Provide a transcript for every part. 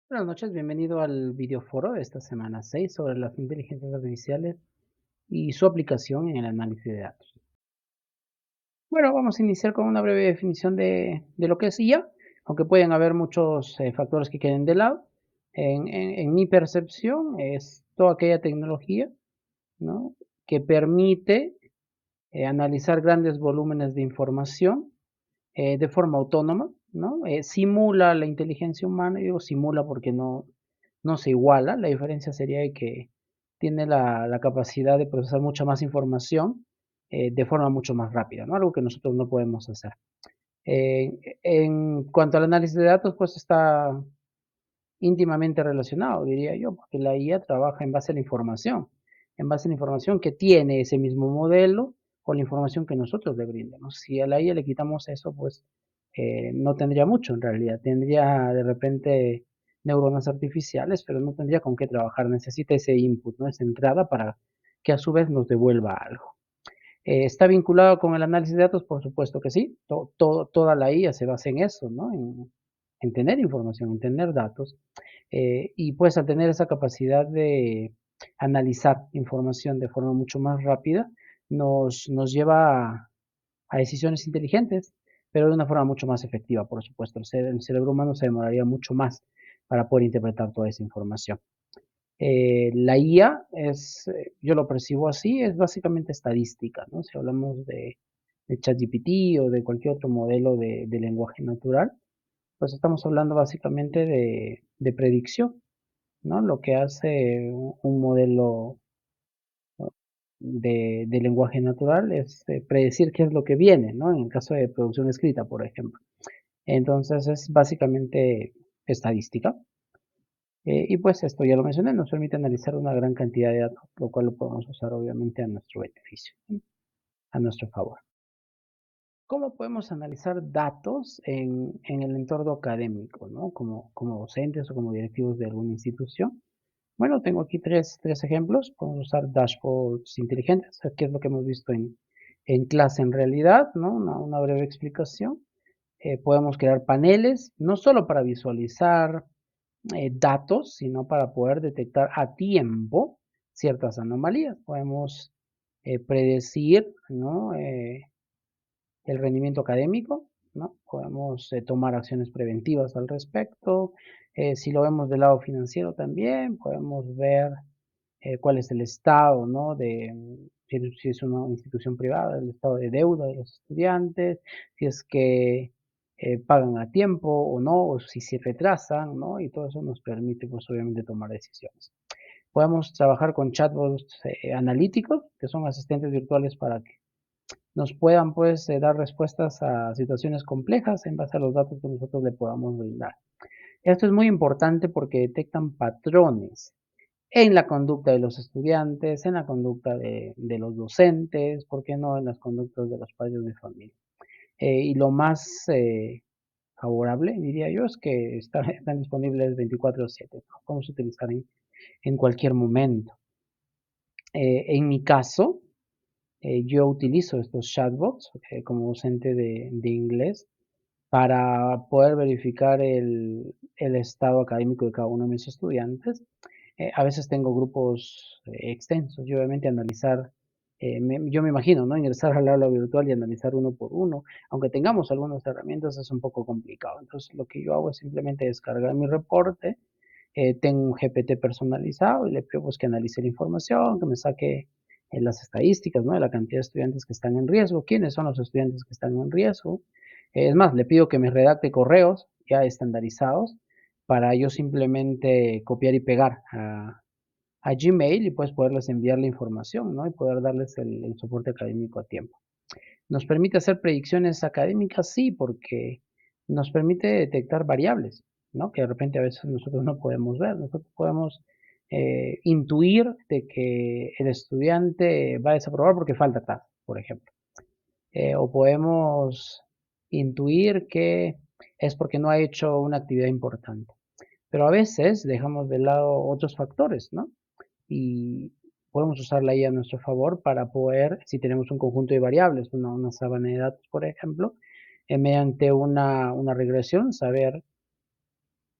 Buenas noches, bienvenido al videoforo de esta semana 6 sobre las inteligencias artificiales y su aplicación en el análisis de datos. Bueno, vamos a iniciar con una breve definición de lo que es IA, aunque pueden haber muchos factores que queden de lado. En mi percepción es toda aquella tecnología, ¿no?, que permite analizar grandes volúmenes de información de forma autónoma, ¿no? Simula la inteligencia humana, y digo simula porque no se iguala, la diferencia sería de que tiene la capacidad de procesar mucha más información de forma mucho más rápida, ¿no? Algo que nosotros no podemos hacer. En cuanto al análisis de datos, pues está íntimamente relacionado, diría yo, porque la IA trabaja en base a la información que tiene ese mismo modelo o la información que nosotros le brindemos. Si a la IA le quitamos eso, pues no tendría mucho en realidad. Tendría de repente neuronas artificiales, pero no tendría con qué trabajar. Necesita ese input, ¿no? Esa entrada para que a su vez nos devuelva algo. ¿Está vinculado con el análisis de datos? Por supuesto que sí. Toda la IA se basa en eso, ¿no? En tener información, en tener datos. Y pues al tener esa capacidad de analizar información de forma mucho más rápida, nos lleva a decisiones inteligentes, pero de una forma mucho más efectiva, por supuesto. El cerebro humano se demoraría mucho más para poder interpretar toda esa información. La IA es, yo lo percibo así, es básicamente estadística, ¿no? Si hablamos de ChatGPT o de cualquier otro modelo de lenguaje natural, pues estamos hablando básicamente de predicción, ¿no? Lo que hace un modelo de lenguaje natural es predecir qué es lo que viene, ¿no? En el caso de producción escrita, por ejemplo. Entonces es básicamente estadística. Y pues esto ya lo mencioné, nos permite analizar una gran cantidad de datos, lo cual lo podemos usar obviamente a nuestro beneficio, ¿sí? A nuestro favor. ¿Cómo podemos analizar datos en el entorno académico, ¿no? Como docentes o como directivos de alguna institución? Bueno, tengo aquí tres ejemplos. Podemos usar dashboards inteligentes, que es lo que hemos visto en clase en realidad, ¿no? Una breve explicación. Podemos crear paneles, no solo para visualizar datos, sino para poder detectar a tiempo ciertas anomalías. Podemos predecir, ¿no? El rendimiento académico, ¿no? Podemos tomar acciones preventivas al respecto. Si lo vemos del lado financiero también, podemos ver cuál es el estado, ¿no? Si es una institución privada, el estado de deuda de los estudiantes, si es que pagan a tiempo o no, o si se retrasan, ¿no? Y todo eso nos permite, pues, obviamente, tomar decisiones. Podemos trabajar con chatbots analíticos, que son asistentes virtuales para que nos puedan, pues, dar respuestas a situaciones complejas en base a los datos que nosotros le podamos brindar. Esto es muy importante porque detectan patrones en la conducta de los estudiantes, en la conducta de los docentes, ¿por qué no?, en las conductas de los padres de familia. Y lo más favorable, diría yo, es que están disponibles 24/7, ¿no? Podemos utilizar en cualquier momento. En mi caso, yo utilizo estos chatbots como docente de inglés para poder verificar el estado académico de cada uno de mis estudiantes. A veces tengo grupos extensos y obviamente analizar, yo me imagino, ¿no? Ingresar al aula virtual y analizar uno por uno, aunque tengamos algunas herramientas, es un poco complicado. Entonces, lo que yo hago es simplemente descargar mi reporte, tengo un GPT personalizado y le pido pues que analice la información, que me saque las estadísticas, ¿no? De la cantidad de estudiantes que están en riesgo, quiénes son los estudiantes que están en riesgo. Es más, le pido que me redacte correos ya estandarizados para yo simplemente copiar y pegar a Gmail y pues poderles enviar la información, ¿no? Y poder darles el soporte académico a tiempo. ¿Nos permite hacer predicciones académicas? Sí, porque nos permite detectar variables, ¿no? Que de repente a veces nosotros no podemos ver. Nosotros podemos intuir de que el estudiante va a desaprobar porque falta clase, por ejemplo. O podemos intuir que es porque no ha hecho una actividad importante. Pero a veces dejamos de lado otros factores, ¿no? Y podemos usarla ahí a nuestro favor para poder, si tenemos un conjunto de variables, una sábana de datos, por ejemplo, mediante una regresión, saber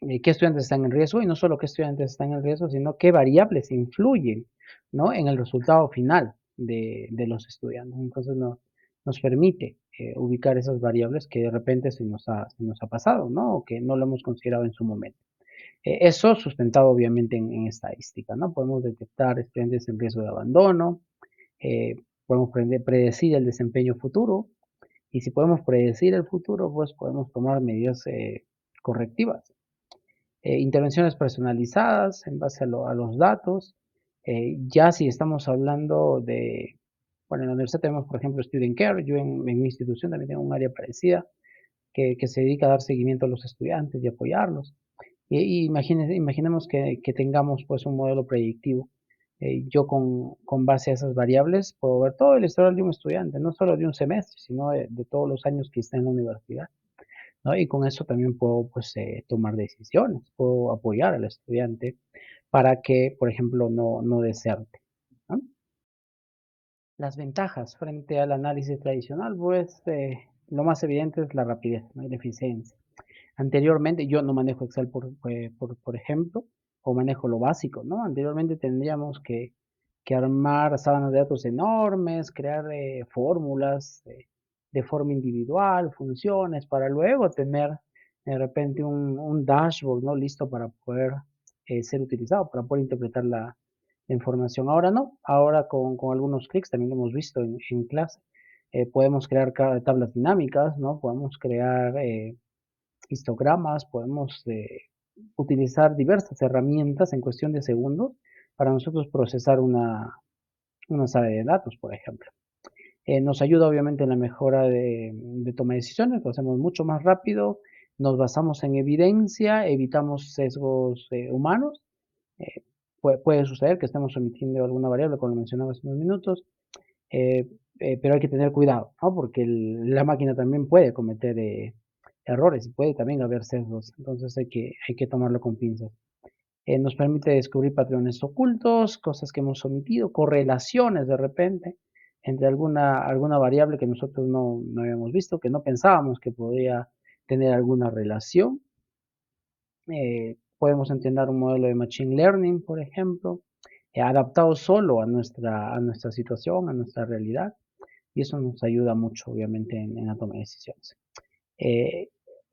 qué estudiantes están en riesgo y no solo qué estudiantes están en riesgo, sino qué variables influyen, ¿no? En el resultado final de los estudiantes. Entonces nos permite ubicar esas variables que de repente se nos ha pasado, ¿no? O que no lo hemos considerado en su momento. Eso sustentado obviamente en estadística, ¿no? Podemos detectar estudiantes en riesgo de abandono, eh, podemos predecir el desempeño futuro y si podemos predecir el futuro, pues podemos tomar medidas correctivas. Intervenciones personalizadas en base a los datos. Ya si estamos hablando de, bueno, en la universidad tenemos, por ejemplo, Student Care, yo en mi institución también tengo un área parecida que se dedica a dar seguimiento a los estudiantes y apoyarlos. Y imaginemos que tengamos pues un modelo predictivo. Yo con base a esas variables puedo ver todo el historial de un estudiante, no solo de un semestre, sino de todos los años que está en la universidad, ¿no? Y con eso también puedo pues tomar decisiones, puedo apoyar al estudiante para que, por ejemplo, no deserte, ¿no? Las ventajas frente al análisis tradicional, pues lo más evidente es la rapidez, ¿no? Y la eficiencia. Anteriormente, yo no manejo Excel por ejemplo, o manejo lo básico, ¿no? Anteriormente tendríamos que armar sábanas de datos enormes, crear fórmulas de forma individual, funciones, para luego tener de repente un dashboard, ¿no? Listo para poder ser utilizado, para poder interpretar la información. Ahora no, ahora con algunos clics, también lo hemos visto en clase, podemos crear tablas dinámicas, ¿no? Podemos crear histogramas, podemos utilizar diversas herramientas en cuestión de segundos para nosotros procesar una saga de datos, por ejemplo. Nos ayuda obviamente en la mejora de toma de decisiones, lo hacemos mucho más rápido, nos basamos en evidencia, evitamos sesgos humanos. Eh, puede suceder que estemos omitiendo alguna variable, como lo mencionaba hace unos minutos, eh, pero hay que tener cuidado, ¿no? Porque la máquina también puede cometer errores y puede también haber sesgos, entonces hay que tomarlo con pinzas. Nos permite descubrir patrones ocultos, cosas que hemos omitido, correlaciones de repente entre alguna variable que nosotros no habíamos visto, que no pensábamos que podía tener alguna relación. Podemos entrenar un modelo de Machine Learning, por ejemplo, adaptado solo a nuestra situación, a nuestra realidad, y eso nos ayuda mucho, obviamente, en la toma de decisiones. Eh,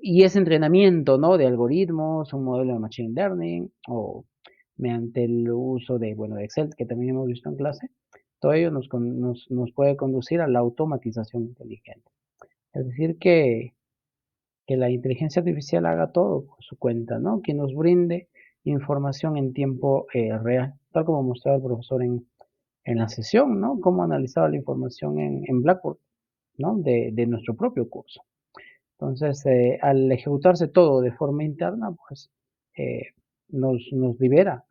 y ese entrenamiento, ¿no? De algoritmos, un modelo de Machine Learning, o mediante el uso de Excel, que también hemos visto en clase, todo ello nos puede conducir a la automatización inteligente. Es decir, que la inteligencia artificial haga todo por su cuenta, ¿no? Que nos brinde información en tiempo real, tal como mostraba el profesor en la sesión, ¿no? Cómo analizaba la información en Blackboard, ¿no? De nuestro propio curso. Entonces, al ejecutarse todo de forma interna, pues eh, nos libera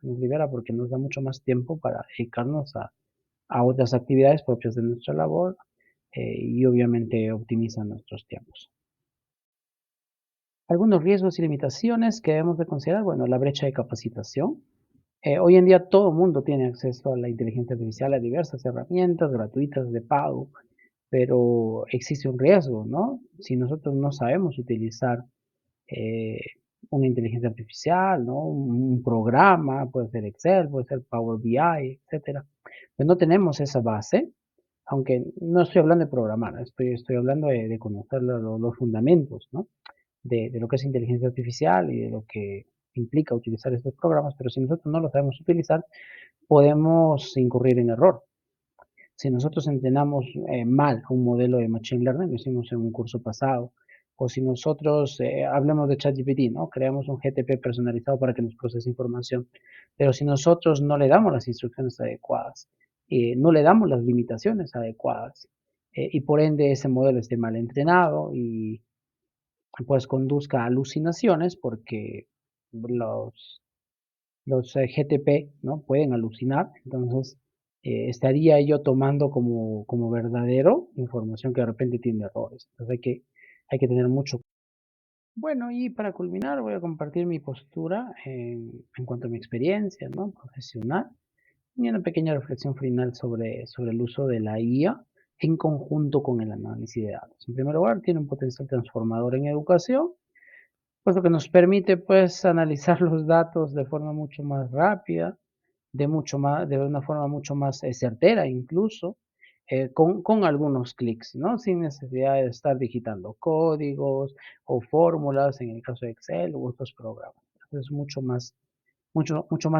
porque nos da mucho más tiempo para dedicarnos a otras actividades propias de nuestra labor y obviamente optimiza nuestros tiempos. Algunos riesgos y limitaciones que debemos de considerar, bueno, la brecha de capacitación. Hoy en día todo el mundo tiene acceso a la inteligencia artificial, a diversas herramientas gratuitas de pago, pero existe un riesgo, ¿no? Si nosotros no sabemos utilizar eh, una inteligencia artificial, ¿no? Un programa, puede ser Excel, puede ser Power BI, etcétera. Pues no tenemos esa base, aunque no estoy hablando de programar, estoy hablando de conocer los fundamentos, ¿no? De lo que es inteligencia artificial y de lo que implica utilizar estos programas, pero si nosotros no los sabemos utilizar, podemos incurrir en error. Si nosotros entrenamos mal un modelo de Machine Learning, lo hicimos en un curso pasado, o si nosotros hablemos de ChatGPT, ¿no? Creamos un GTP personalizado para que nos procese información, pero si nosotros no le damos las instrucciones adecuadas, no le damos las limitaciones adecuadas, y por ende ese modelo esté mal entrenado y pues conduzca a alucinaciones porque los, los GTP, ¿no? Pueden alucinar, entonces estaría yo tomando como verdadero información que de repente tiene errores. Entonces hay que tener mucho. Bueno, y para culminar voy a compartir mi postura en cuanto a mi experiencia, ¿no? Profesional y una pequeña reflexión final sobre el uso de la IA en conjunto con el análisis de datos. En primer lugar, tiene un potencial transformador en educación. pues lo que nos permite pues analizar los datos de forma mucho más rápida, de una forma mucho más certera incluso, con algunos clics, ¿no? Sin necesidad de estar digitando códigos o fórmulas en el caso de Excel u otros programas. Es mucho más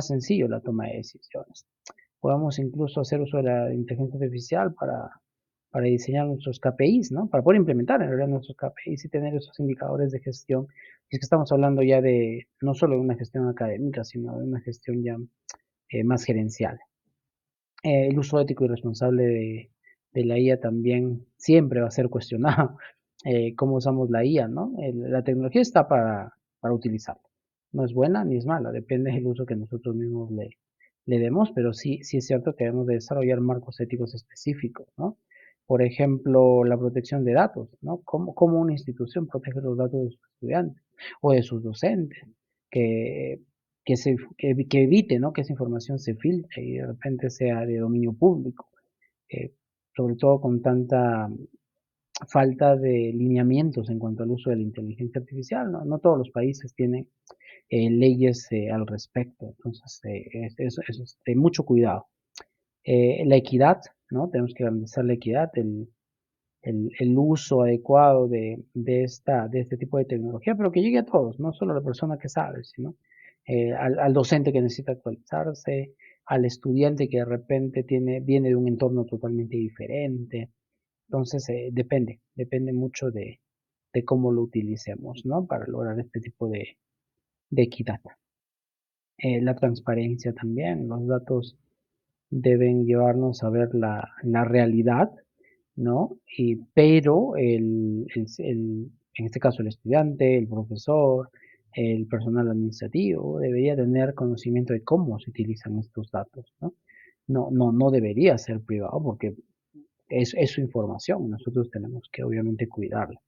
sencillo la toma de decisiones. Podemos incluso hacer uso de la inteligencia artificial para diseñar nuestros KPIs, ¿no? Para poder implementar en realidad nuestros KPIs y tener esos indicadores de gestión. Y es que estamos hablando ya de no solo de una gestión académica, sino de una gestión ya más gerencial. El uso ético y responsable de la IA también siempre va a ser cuestionado. Cómo usamos la IA, ¿no? La tecnología está para utilizarla. No es buena ni es mala, depende del uso que nosotros mismos le demos, pero sí es cierto que debemos de desarrollar marcos éticos específicos, ¿no? Por ejemplo, la protección de datos, ¿no? ¿Cómo una institución protege los datos de sus estudiantes o de sus docentes? Que que evite, ¿no? Que esa información se filtre y de repente sea de dominio público, eh, sobre todo con tanta falta de lineamientos en cuanto al uso de la inteligencia artificial, ¿no? No todos los países tienen leyes al respecto, entonces es de mucho cuidado. La equidad, ¿no? Tenemos que garantizar la equidad, el uso adecuado de este tipo de tecnología, pero que llegue a todos, no solo a la persona que sabe, sino al docente que necesita actualizarse, al estudiante que de repente viene de un entorno totalmente diferente. Entonces, depende mucho de cómo lo utilicemos, ¿no? Para lograr este tipo de equidad. La transparencia también, los datos deben llevarnos a ver la realidad, ¿no? Pero en este caso el estudiante, el profesor, el personal administrativo debería tener conocimiento de cómo se utilizan estos datos, ¿no? No debería ser privado porque es su información, nosotros tenemos que obviamente cuidarla.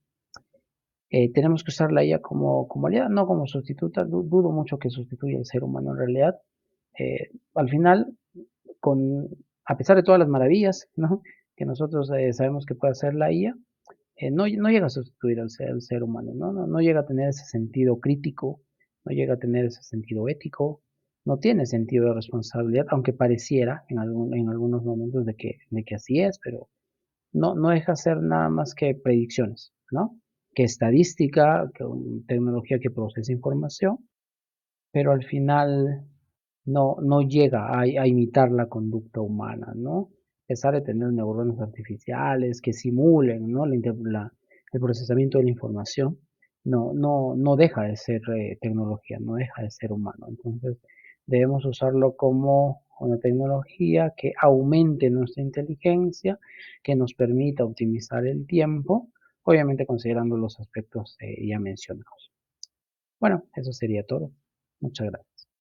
Tenemos que usar la IA como aliada, no como sustituta, dudo mucho que sustituya al ser humano en realidad. Al final, con, a pesar de todas las maravillas, ¿no? Que nosotros sabemos que puede hacer la IA, no llega a sustituir al ser humano, ¿no? Llega a tener ese sentido crítico, no llega a tener ese sentido ético, no tiene sentido de responsabilidad, aunque pareciera en algunos momentos de que así es, pero no deja de ser nada más que predicciones, ¿no? Que estadística, que tecnología que procesa información, pero al final no llega a imitar la conducta humana, ¿no? A pesar de tener neuronas artificiales que simulen, ¿no? El procesamiento de la información, no deja de ser tecnología, no deja de ser humano. Entonces, debemos usarlo como una tecnología que aumente nuestra inteligencia, que nos permita optimizar el tiempo, obviamente considerando los aspectos ya mencionados. Bueno, eso sería todo. Muchas gracias.